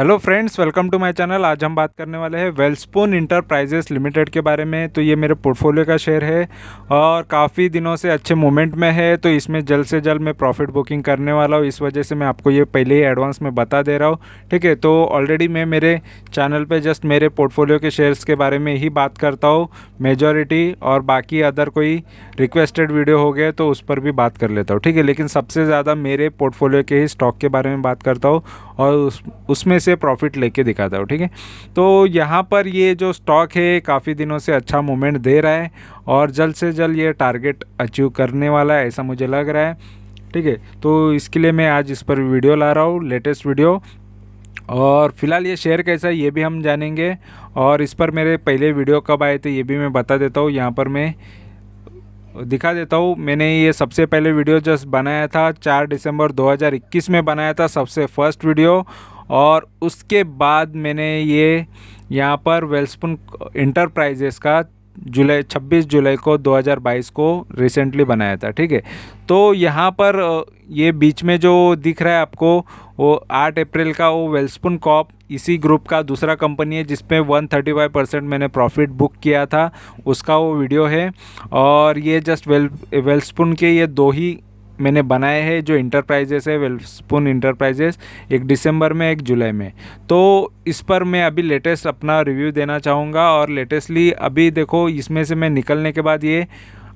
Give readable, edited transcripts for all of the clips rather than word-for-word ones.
Hello friends, welcome to my channel. आज हम बात करने वाले हैं वेलस्पून इंटरप्राइजेस लिमिटेड के बारे में। तो ये मेरे पोर्टफोलियो का शेयर है और काफ़ी दिनों से अच्छे मोमेंट में है, तो इसमें जल्द से जल्द मैं प्रॉफिट बुकिंग करने वाला हूँ। इस वजह से मैं आपको ये पहले ही एडवांस में बता दे रहा हूँ, ठीक है। तो ऑलरेडी मैं मेरे चैनल पे जस्ट मेरे पोर्टफोलियो के शेयर्स के बारे में ही बात करता हूँ मेजॉरिटी, और बाकी अदर कोई रिक्वेस्टेड वीडियो हो गए तो उस पर भी बात कर लेता हूँ, ठीक है। लेकिन सबसे ज़्यादा मेरे पोर्टफोलियो के ही स्टॉक के बारे में बात करता हूँ और उसमें से प्रॉफिट लेके दिखाता हूँ, ठीक है। तो यहाँ पर ये जो स्टॉक है काफ़ी दिनों से अच्छा मूवमेंट दे रहा है और जल्द से जल्द ये टारगेट अचीव करने वाला है, ऐसा मुझे लग रहा है, ठीक है। तो इसके लिए मैं आज इस पर वीडियो ला रहा हूँ, लेटेस्ट वीडियो। और फिलहाल ये शेयर कैसा है ये भी हम जानेंगे, और इस पर मेरे पहले वीडियो कब आए थे ये भी मैं बता देता हूँ। यहाँ पर मैं दिखा देता हूँ। मैंने ये सबसे पहले वीडियो जस्ट बनाया था 4 दिसंबर 2021 में बनाया था, सबसे फर्स्ट वीडियो। और उसके बाद मैंने ये यहाँ पर वेलस्पून इंटरप्राइजेस का 26 जुलाई को 2022 को रिसेंटली बनाया था, ठीक है। तो यहाँ पर ये बीच में जो दिख रहा है आपको वो 8 अप्रैल का वो वेलस्पून कॉर्प इसी ग्रुप का दूसरा कंपनी है जिसमें 135% मैंने प्रॉफिट बुक किया था, उसका वो वीडियो है। और ये जस्ट वेलस्पून के ये दो ही मैंने बनाए हैं जो इंटरप्राइजेस है, वेलस्पून इंटरप्राइजेस, एक दिसंबर में एक जुलाई में। तो इस पर मैं अभी लेटेस्ट अपना रिव्यू देना चाहूँगा। और लेटेस्टली अभी देखो इसमें से मैं निकलने के बाद ये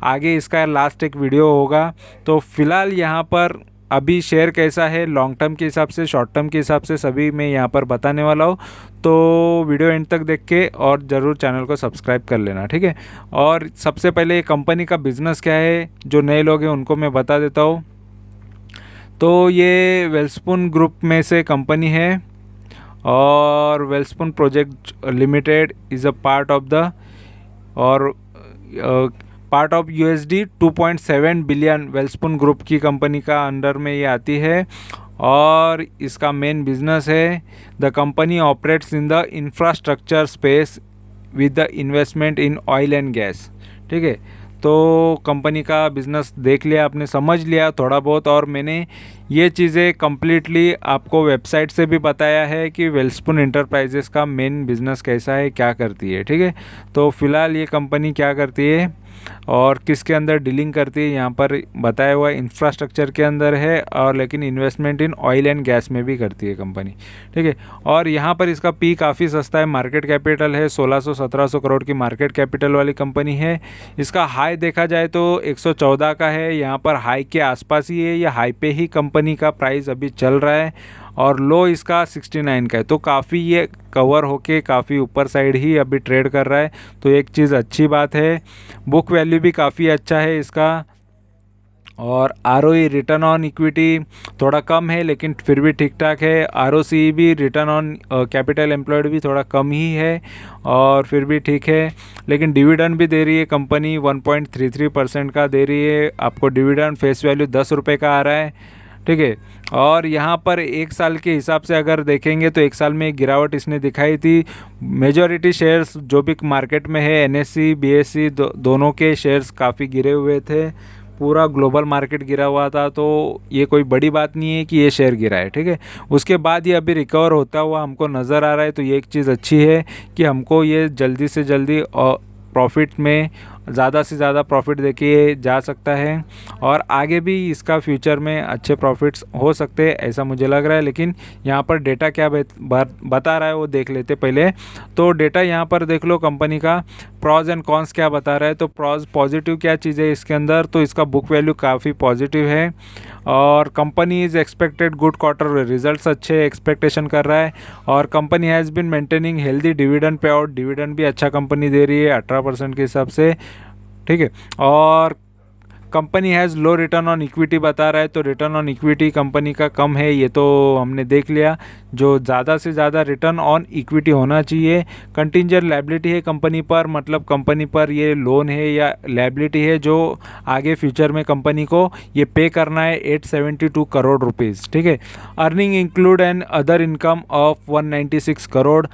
आगे इसका लास्ट एक वीडियो होगा। तो फिलहाल यहाँ पर अभी शेयर कैसा है लॉन्ग टर्म के हिसाब से, शॉर्ट टर्म के हिसाब से सभी मैं यहाँ पर बताने वाला हूँ। तो वीडियो एंड तक देख के और ज़रूर चैनल को सब्सक्राइब कर लेना, ठीक है। और सबसे पहले कंपनी का बिज़नेस क्या है, जो नए लोग हैं उनको मैं बता देता हूँ। तो ये वेलस्पून ग्रुप में से कंपनी है और Welspun project limited is a part of the और part of USD 2.7 billion Welspun group की कंपनी का अंडर में ये आती है। और इसका मेन बिजनेस है the company operates in the infrastructure space with the investment in oil and gas, ठीक है। तो कंपनी का बिज़नेस देख लिया आपने, समझ लिया थोड़ा बहुत। और मैंने ये चीज़ें कम्प्लीटली आपको वेबसाइट से भी बताया है कि वेलस्पून इंटरप्राइजेस का मेन बिज़नेस कैसा है, क्या करती है, ठीक है। तो फिलहाल ये कंपनी क्या करती है और किसके अंदर डीलिंग करती है यहाँ पर बताया हुआ इंफ्रास्ट्रक्चर के अंदर है, और लेकिन investment in oil and gas में भी करती है कंपनी, ठीक है। और यहाँ पर इसका पी काफ़ी सस्ता है, मार्केट कैपिटल है 1600-1700 करोड़ की मार्केट कैपिटल वाली कंपनी है। इसका हाई देखा जाए तो 114 का है, यहाँ पर हाई के आसपास ही है, या हाई पे ही कंपनी का प्राइस अभी चल रहा है। और लो इसका 69 का है, तो काफ़ी ये कवर होके काफ़ी ऊपर साइड ही अभी ट्रेड कर रहा है, तो एक चीज़ अच्छी बात है। बुक वैल्यू भी काफ़ी अच्छा है इसका। और ROE रिटर्न ऑन इक्विटी थोड़ा कम है लेकिन फिर भी ठीक ठाक है। ROCE भी, रिटर्न ऑन कैपिटल एम्प्लॉयड भी थोड़ा कम ही है और फिर भी ठीक है। लेकिन डिविडेंड भी दे रही है कंपनी, 1.33% का दे रही है आपको डिविडेंड। फेस वैल्यू 10 रुपये का आ रहा है, ठीक है। और यहाँ पर एक साल के हिसाब से अगर देखेंगे तो एक साल में एक गिरावट इसने दिखाई थी। मेजॉरिटी शेयर्स जो भी मार्केट में है NSE BSE दोनों के शेयर्स काफ़ी गिरे हुए थे, पूरा ग्लोबल मार्केट गिरा हुआ था। तो ये कोई बड़ी बात नहीं है कि ये शेयर गिरा है, ठीक है। उसके बाद ये अभी रिकवर होता हुआ हमको नज़र आ रहा है, तो ये एक चीज़ अच्छी है कि हमको ये जल्दी से जल्दी प्रॉफिट में ज़्यादा से ज़्यादा प्रॉफिट देखिए जा सकता है। और आगे भी इसका फ्यूचर में अच्छे प्रॉफिट्स हो सकते हैं ऐसा मुझे लग रहा है। लेकिन यहाँ पर डेटा क्या बता रहा है वो देख लेते पहले। तो डेटा यहाँ पर देख लो कंपनी का, प्रॉज एंड कॉन्स क्या बता रहा है। तो प्रॉज पॉजिटिव क्या चीज़ है इसके अंदर, तो इसका बुक वैल्यू काफ़ी पॉजिटिव है। और company is expected good quarter results अच्छे एक्सपेक्टेशन कर रहा है। और company has been maintaining healthy dividend pay out, dividend भी अच्छा कंपनी दे रही है 18% के हिसाब से, ठीक है। और company has low return on equity बता रहा है, तो रिटर्न ऑन इक्विटी कंपनी का कम है, ये तो हमने देख लिया। जो ज़्यादा से ज़्यादा रिटर्न ऑन इक्विटी होना चाहिए। कंटिंजेंट लायबिलिटी है कंपनी पर, मतलब कंपनी पर ये लोन है या लायबिलिटी है जो आगे फ्यूचर में कंपनी को ये पे करना है, 872 करोड़ रुपीज़, ठीक है। Earning include and other income of 196 crore.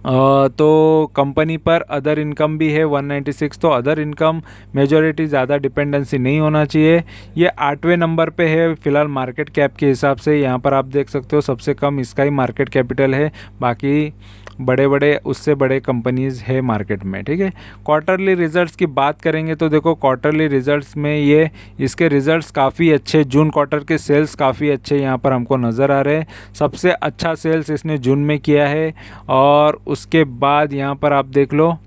तो कंपनी पर अदर इनकम भी है 196, तो अदर इनकम मेजॉरिटी ज़्यादा डिपेंडेंसी नहीं होना चाहिए। ये 8वें नंबर पे है फिलहाल मार्केट कैप के हिसाब से। यहाँ पर आप देख सकते हो सबसे कम इसका ही मार्केट कैपिटल है, बाकी बड़े बड़े उससे बड़े कंपनीज़ है मार्केट में, ठीक है। क्वार्टरली रिजल्ट्स की बात करेंगे तो देखो क्वार्टरली रिजल्ट्स में ये इसके रिजल्ट्स काफ़ी अच्छे, जून क्वार्टर के सेल्स काफ़ी अच्छे यहाँ पर हमको नज़र आ रहे हैं। सबसे अच्छा सेल्स इसने जून में किया है। और उसके बाद यहाँ पर आप देख लो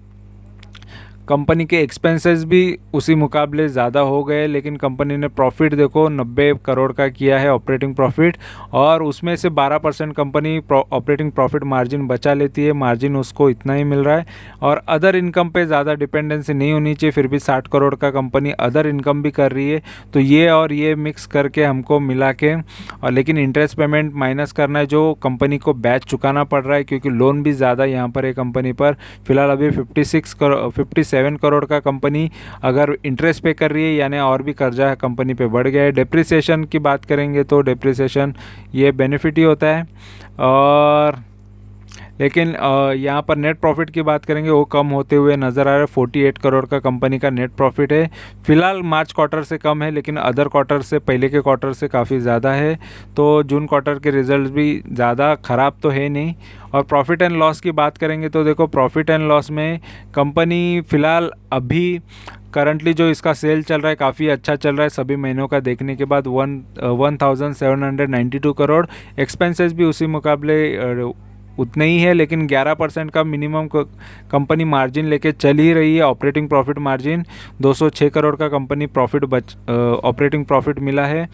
कंपनी के एक्सपेंसेस भी उसी मुकाबले ज़्यादा हो गए, लेकिन कंपनी ने प्रॉफिट देखो 90 करोड़ का किया है ऑपरेटिंग प्रॉफिट, और उसमें से 12% कंपनी ऑपरेटिंग प्रॉफिट मार्जिन बचा लेती है, मार्जिन उसको इतना ही मिल रहा है। और अदर इनकम पे ज़्यादा डिपेंडेंसी नहीं होनी चाहिए, फिर भी 60 करोड़ का कंपनी अदर इनकम भी कर रही है। तो ये और ये मिक्स करके हमको मिला के, और लेकिन इंटरेस्ट पेमेंट माइनस करना है जो कंपनी को बैच चुकाना पड़ रहा है, क्योंकि लोन भी ज़्यादा यहाँ पर है कंपनी पर। फिलहाल अभी 57 करोड़ का कंपनी अगर इंटरेस्ट पे कर रही है, यानी और भी कर्जा कंपनी पे बढ़ गया है। डेप्रिसिएशन की बात करेंगे तो डेप्रिसिएशन ये बेनिफिट ही होता है। और लेकिन यहाँ पर नेट प्रॉफिट की बात करेंगे वो कम होते हुए नज़र आ रहा है। 48 करोड़ का कंपनी का नेट प्रॉफिट है। फिलहाल मार्च क्वार्टर से कम है, लेकिन अदर क्वार्टर से, पहले के क्वार्टर से काफ़ी ज़्यादा है। तो जून क्वार्टर के रिजल्ट भी ज़्यादा ख़राब तो है नहीं। और प्रॉफिट एंड लॉस की बात करेंगे तो देखो प्रॉफिट एंड लॉस में कंपनी फ़िलहाल अभी करंटली जो इसका सेल चल रहा है काफ़ी अच्छा चल रहा है सभी महीनों का देखने के बाद। 1792 करोड़। एक्सपेंसेस भी उसी मुकाबले उतने ही है, लेकिन 11% का मिनिमम कंपनी मार्जिन लेके चल ही रही है। ऑपरेटिंग प्रॉफिट मार्जिन 206 करोड़ का कंपनी प्रॉफिट ऑपरेटिंग प्रॉफिट मिला है।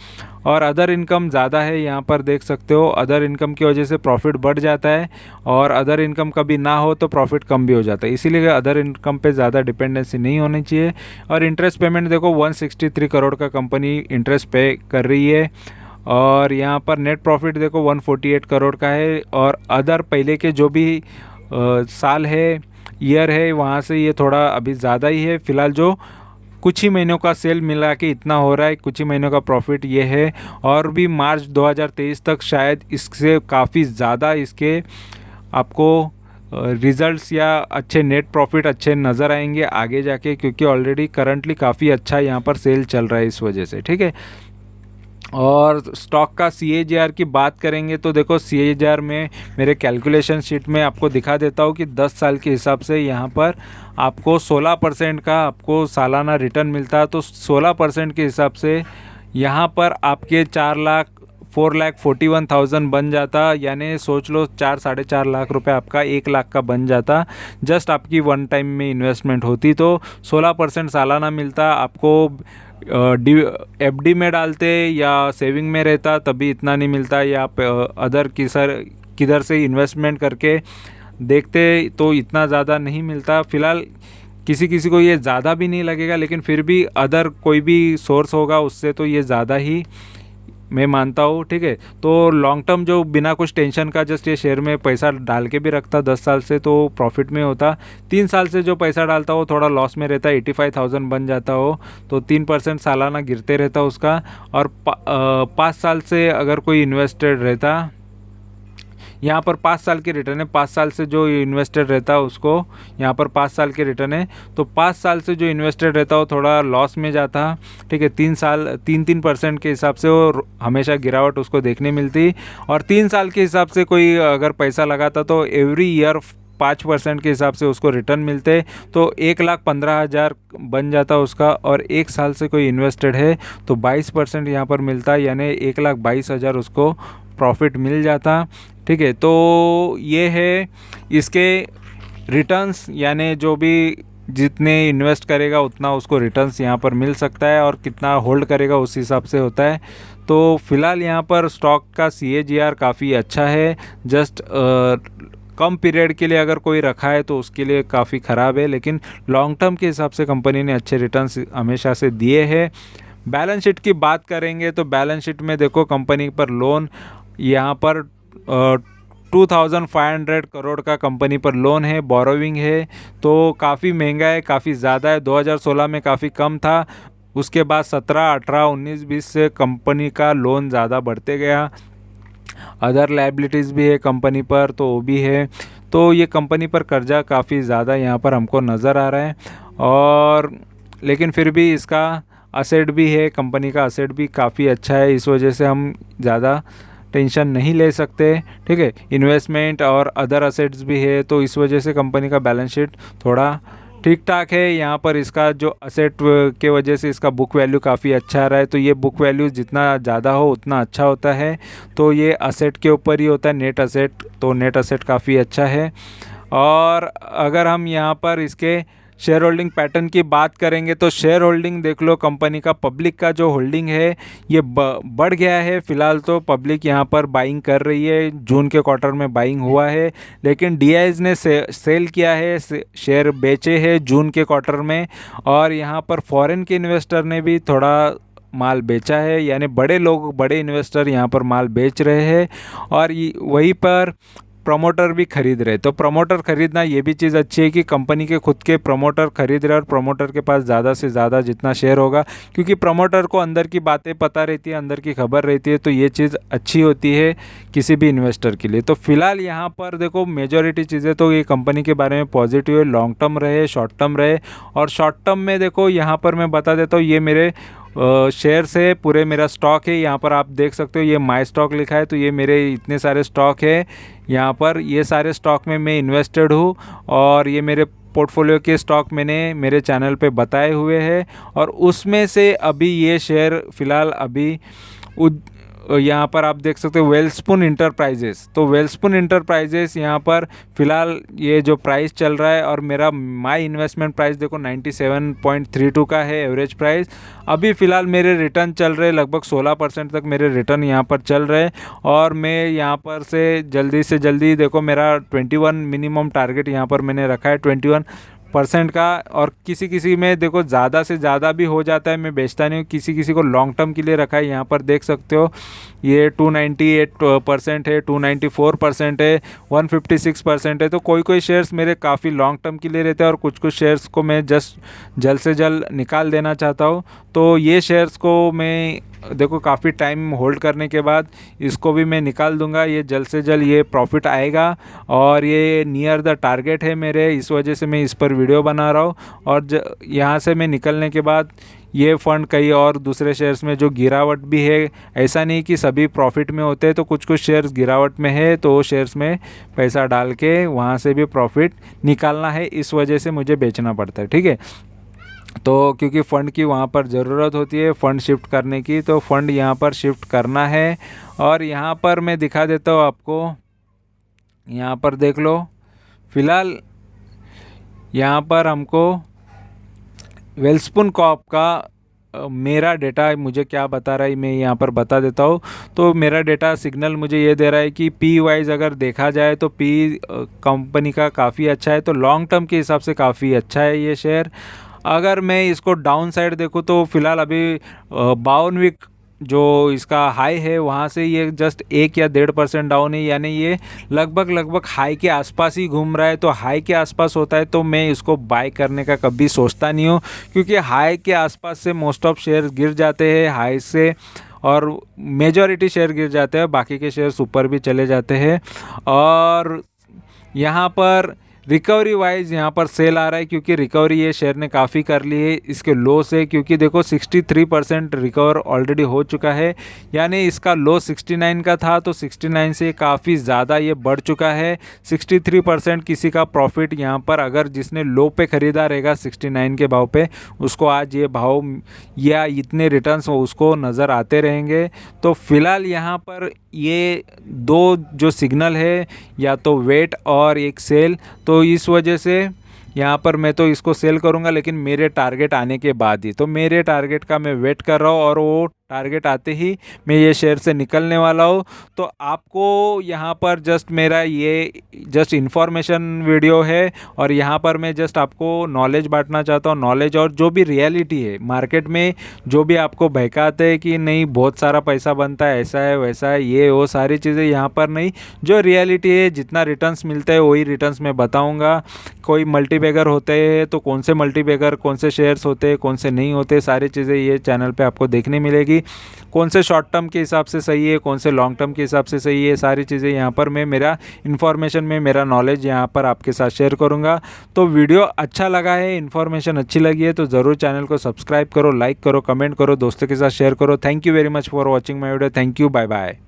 और अदर इनकम ज़्यादा है, यहाँ पर देख सकते हो अदर इनकम की वजह से प्रॉफिट बढ़ जाता है, और अदर इनकम कभी ना हो तो प्रॉफिट कम भी हो जाता है, इसीलिए अदर इनकम पे ज़्यादा डिपेंडेंसी नहीं होनी चाहिए। और इंटरेस्ट पेमेंट देखो 163 करोड़ का कंपनी इंटरेस्ट पे कर रही है। और यहाँ पर नेट प्रॉफिट देखो 148 करोड़ का है। और अदर पहले के जो भी साल है, ईयर है, वहाँ से ये थोड़ा अभी ज़्यादा ही है। फिलहाल जो कुछ ही महीनों का सेल मिला के इतना हो रहा है, कुछ ही महीनों का प्रॉफिट ये है। और भी मार्च 2023 तक शायद इससे काफ़ी ज़्यादा इसके आपको रिजल्ट्स या अच्छे नेट प्रॉफिट अच्छे नज़र आएंगे आगे जाके, क्योंकि ऑलरेडी करंटली काफ़ी अच्छा यहाँ पर सेल चल रहा है इस वजह से, ठीक है। और स्टॉक का CAGR की बात करेंगे तो देखो CAGR में मेरे कैलकुलेशन शीट में आपको दिखा देता हूँ कि 10 साल के हिसाब से यहाँ पर आपको 16% का आपको सालाना रिटर्न मिलता है। तो 16% के हिसाब से यहाँ पर आपके 4,41,000 बन जाता, यानी सोच लो 4-4.5 लाख रुपए आपका 1 लाख का बन जाता, जस्ट आपकी वन टाइम में इन्वेस्टमेंट होती। तो 16% सालाना मिलता आपको। FD में डालते या सेविंग में रहता तभी इतना नहीं मिलता, या आप अदर किधर से इन्वेस्टमेंट करके देखते तो इतना ज़्यादा नहीं मिलता। फ़िलहाल किसी किसी को ये ज़्यादा भी नहीं लगेगा, लेकिन फिर भी अदर कोई भी सोर्स होगा उससे तो ये ज़्यादा ही मैं मानता हूँ, ठीक है। तो लॉन्ग टर्म जो बिना कुछ टेंशन का जस्ट ये शेयर में पैसा डाल के भी रखता 10 साल से तो प्रॉफिट में होता। 3 साल से जो पैसा डालता हो थोड़ा लॉस में रहता, 85,000 बन जाता हो तो 3% सालाना गिरते रहता उसका। और 5 साल से अगर कोई इन्वेस्टेड रहता, यहाँ पर 5 साल की रिटर्न है, 5 साल से जो इन्वेस्टेड रहता है उसको यहाँ पर 5 साल की रिटर्न है, तो 5 साल से जो इन्वेस्टेड रहता हो थोड़ा लॉस में जाता, ठीक है। 3% के हिसाब से वो हमेशा गिरावट उसको देखने मिलती। और 3 साल के हिसाब से कोई अगर पैसा लगाता तो एवरी ईयर 5% के हिसाब से उसको रिटर्न मिलते, तो 1,15,000 बन जाता उसका। और 1 साल से कोई इन्वेस्टेड है तो 22% यहाँ पर मिलता, यानी 1,22,000 उसको प्रॉफिट मिल जाता, ठीक है। तो ये है इसके रिटर्न्स, यानी जो भी जितने इन्वेस्ट करेगा उतना उसको रिटर्न्स यहाँ पर मिल सकता है, और कितना होल्ड करेगा उस हिसाब से होता है। तो फिलहाल यहाँ पर स्टॉक का CAGR काफ़ी अच्छा है। जस्ट कम पीरियड के लिए अगर कोई रखा है तो उसके लिए काफ़ी ख़राब है, लेकिन लॉन्ग टर्म के हिसाब से कंपनी ने अच्छे रिटर्न्स हमेशा से दिए हैं। बैलेंस शीट की बात करेंगे तो बैलेंस शीट में देखो कंपनी पर लोन यहाँ पर 2,500 करोड़ का कंपनी पर लोन है, बोरोविंग है, तो काफ़ी महंगा है, काफ़ी ज़्यादा है। 2016 में काफ़ी कम था, उसके बाद 17, 18, 19, 20 से कंपनी का लोन ज़्यादा बढ़ते गया। अदर लायबिलिटीज़ भी है कंपनी पर तो वो भी है। तो ये कंपनी पर कर्जा काफ़ी ज़्यादा यहाँ पर हमको नज़र आ रहा है। और लेकिन फिर भी इसका असेट भी है, कंपनी का असेट भी काफ़ी अच्छा है, इस वजह से हम ज़्यादा टेंशन नहीं ले सकते। ठीक है, इन्वेस्टमेंट और अदर असेट्स भी है, तो इस वजह से कंपनी का बैलेंस शीट थोड़ा ठीक ठाक है। यहाँ पर इसका जो असेट के वजह से इसका बुक वैल्यू काफ़ी अच्छा रहा है, तो ये बुक वैल्यू जितना ज़्यादा हो उतना अच्छा होता है। तो ये असेट के ऊपर ही होता है, नेट असेट, तो नेट असेट काफ़ी अच्छा है। और अगर हम यहाँ पर इसके शेयर होल्डिंग पैटर्न की बात करेंगे तो शेयर होल्डिंग देख लो, कंपनी का पब्लिक का जो होल्डिंग है ये बढ़ गया है। फ़िलहाल तो पब्लिक यहाँ पर बाइंग कर रही है, जून के क्वार्टर में बाइंग हुआ है, लेकिन डीआईज ने सेल किया है, शेयर बेचे हैं जून के क्वार्टर में। और यहाँ पर फॉरेन के इन्वेस्टर ने भी थोड़ा माल बेचा है, यानी बड़े लोग, बड़े इन्वेस्टर यहाँ पर माल बेच रहे हैं और वहीं पर प्रमोटर भी खरीद रहे। तो प्रमोटर खरीदना ये भी चीज़ अच्छी है कि कंपनी के खुद के प्रमोटर खरीद रहे और प्रमोटर के पास ज़्यादा से ज़्यादा जितना शेयर होगा, क्योंकि प्रमोटर को अंदर की बातें पता रहती है, अंदर की खबर रहती है, तो ये चीज़ अच्छी होती है किसी भी इन्वेस्टर के लिए। तो फिलहाल यहाँ पर देखो मेजॉरिटी चीज़ें तो ये कंपनी के बारे में पॉजिटिव है, लॉन्ग टर्म रहे, शॉर्ट टर्म रहे। और शॉर्ट टर्म में देखो यहाँ पर मैं बता देता हूँ, ये मेरे शेयर से पूरे मेरा स्टॉक है, यहाँ पर आप देख सकते हो ये माई स्टॉक लिखा है, तो ये मेरे इतने सारे स्टॉक है यहाँ पर, ये सारे स्टॉक में मैं इन्वेस्टेड हूँ और ये मेरे पोर्टफोलियो के स्टॉक मैंने मेरे चैनल पे बताए हुए हैं। और उसमें से अभी ये शेयर फ़िलहाल अभी यहाँ पर आप देख सकते हो वेल्सपुन इंटरप्राइजेस, तो वेल्सपुन इंटरप्राइजेस यहाँ पर फ़िलहाल ये जो प्राइस चल रहा है और मेरा माई इन्वेस्टमेंट प्राइस देखो 97.32 का है एवरेज प्राइस। अभी फ़िलहाल मेरे रिटर्न चल रहे लगभग 16% तक मेरे रिटर्न यहाँ पर चल रहे। और मैं यहाँ पर से जल्दी देखो मेरा 21 मिनिमम टारगेट यहाँ पर मैंने रखा है 21% का। और किसी में देखो ज़्यादा से ज़्यादा भी हो जाता है, मैं बेचता नहीं हूँ, किसी को लॉन्ग टर्म के लिए रखा है। यहाँ पर देख सकते हो ये 298% है, 294% है, 156% है। तो कोई शेयर्स मेरे काफ़ी लॉन्ग टर्म के लिए रहते हैं और कुछ शेयर्स को मैं जस्ट जल्द से जल्द निकाल देना चाहता हूँ। तो ये शेयर्स को मैं देखो काफ़ी टाइम होल्ड करने के बाद इसको भी मैं निकाल दूंगा, ये जल्द से जल्द ये प्रॉफिट आएगा और ये नियर द टारगेट है मेरे, इस वजह से मैं इस पर वीडियो बना रहा हूँ। और यहाँ से मैं निकलने के बाद ये फ़ंड कई और दूसरे शेयर्स में जो गिरावट भी है, ऐसा नहीं कि सभी प्रॉफिट में होते हैं, तो कुछ शेयर्स गिरावट में है, तो शेयर्स में पैसा डाल के वहाँ से भी प्रॉफिट निकालना है, इस वजह से मुझे बेचना पड़ता है। ठीक है, तो क्योंकि फ़ंड की वहाँ पर ज़रूरत होती है फ़ंड शिफ्ट करने की, तो फ़ंड यहाँ पर शिफ्ट करना है। और यहाँ पर मैं दिखा देता हूँ आपको, यहाँ पर देख लो, फ़िलहाल यहाँ पर हमको वेल्सपुन कॉर्प का मेरा डेटा मुझे क्या बता रहा है, मैं यहाँ पर बता देता हूँ। तो मेरा डेटा सिग्नल मुझे ये दे रहा है कि पी वाइज अगर देखा जाए तो पी कंपनी का काफ़ी अच्छा है, तो लॉन्ग टर्म के हिसाब से काफ़ी अच्छा है ये शेयर। अगर मैं इसको डाउन साइड देखूँ तो फ़िलहाल अभी 52 वीक जो इसका हाई है वहाँ से ये जस्ट 1 या 1.5% डाउन है, यानी ये लगभग हाई के आसपास ही घूम रहा है। तो हाई के आसपास होता है तो मैं इसको बाय करने का कभी सोचता नहीं हूँ, क्योंकि हाई के आसपास से मोस्ट ऑफ शेयर गिर जाते हैं हाई से, और मेजॉरिटी शेयर गिर जाते हैं, बाकी के शेयर्स ऊपर भी चले जाते हैं। और यहाँ पर रिकवरी वाइज यहाँ पर सेल आ रहा है, क्योंकि रिकवरी ये शेयर ने काफ़ी कर ली है इसके लो से, क्योंकि देखो 63% रिकवर ऑलरेडी हो चुका है, यानी इसका लो 69 का था, तो 69 से काफ़ी ज़्यादा ये बढ़ चुका है। 63% किसी का प्रॉफिट यहाँ पर, अगर जिसने लो पे ख़रीदा रहेगा 69 के भाव पे, उसको आज ये भाव या इतने रिटर्न्स उसको नज़र आते रहेंगे। तो फिलहाल यहाँ पर ये दो जो सिग्नल है, या तो वेट और एक सेल, तो इस वजह से यहाँ पर मैं तो इसको सेल करूँगा, लेकिन मेरे टारगेट आने के बाद ही। तो मेरे टारगेट का मैं वेट कर रहा हूँ और वो टारगेट आते ही मैं ये शेयर से निकलने वाला हूँ। तो आपको यहाँ पर जस्ट मेरा ये जस्ट इन्फॉर्मेशन वीडियो है, और यहाँ पर मैं जस्ट आपको नॉलेज बांटना चाहता हूँ, नॉलेज और जो भी रियलिटी है मार्केट में, जो भी आपको बहकाते हैं कि नहीं बहुत सारा पैसा बनता है, ऐसा है वैसा है, ये वो सारी चीज़ें यहाँ पर नहीं, जो रियलिटी है, जितना रिटर्न्स मिलता है वही रिटर्न्स मैं बताऊँगा। कोई मल्टीबैगर होते हैं तो कौन से मल्टीबैगर, कौन से शेयर्स होते हैं, कौन से नहीं होते, सारी चीज़ें ये चैनल पे आपको देखने मिलेगी। कौन से शॉर्ट टर्म के हिसाब से सही है, कौन से लॉन्ग टर्म के हिसाब से सही है, सारी चीज़ें यहाँ पर मैं मेरा इन्फॉर्मेशन में मेरा नॉलेज यहाँ पर आपके साथ शेयर करूँगा। तो वीडियो अच्छा लगा है, इन्फॉर्मेशन अच्छी लगी है तो ज़रूर चैनल को सब्सक्राइब करो, लाइक करो, कमेंट करो, दोस्तों के साथ शेयर करो। Thank you very much for watching my video. Thank you, bye bye.